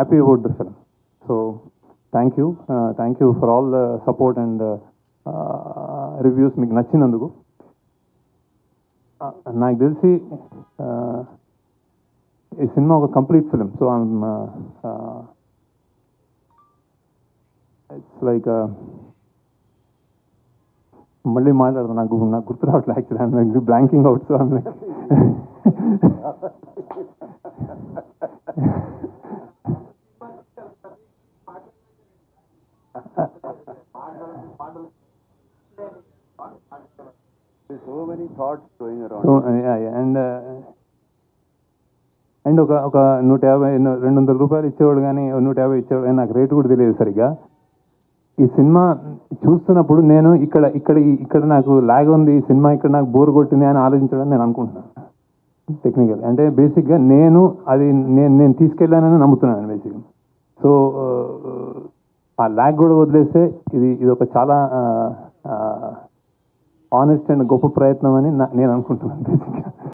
happy about the film. So thank you for all the support and reviews. మీకు నచ్చినందుకు. నాకు తెలిసి ఈ cinema ఒక complete film. So it's like మళ్ళీ మాట్లాడదు, నాకు గుర్తు రావట్లేదు actually, blanking out. So so many thoughts going around. So and ఒక 150 200 రూపాయలు ఇచ్చేవాడు, కానీ 150 ఇచ్చేవాడు, కానీ నాకు రేటు కూడా తెలియదు సరిగ్గా. ఈ సినిమా చూస్తున్నప్పుడు నేను ఇక్కడ నాకు లాగ్ ఉంది, ఈ సినిమా ఇక్కడ నాకు బోర్ కొట్టింది అని ఆలోచించడం నేను అనుకుంటున్నాను. టెక్నికల్ అంటే బేసిక్గా నేను తీసుకెళ్ళానని నమ్ముతున్నాను బేసిక్గా. సో ఆ లాగ్ కూడా వదిలేస్తే ఇది ఒక చాలా ఆనెస్ట్ అండ్ గొప్ప ప్రయత్నం అని నేను అనుకుంటున్నాను బేసిక్గా.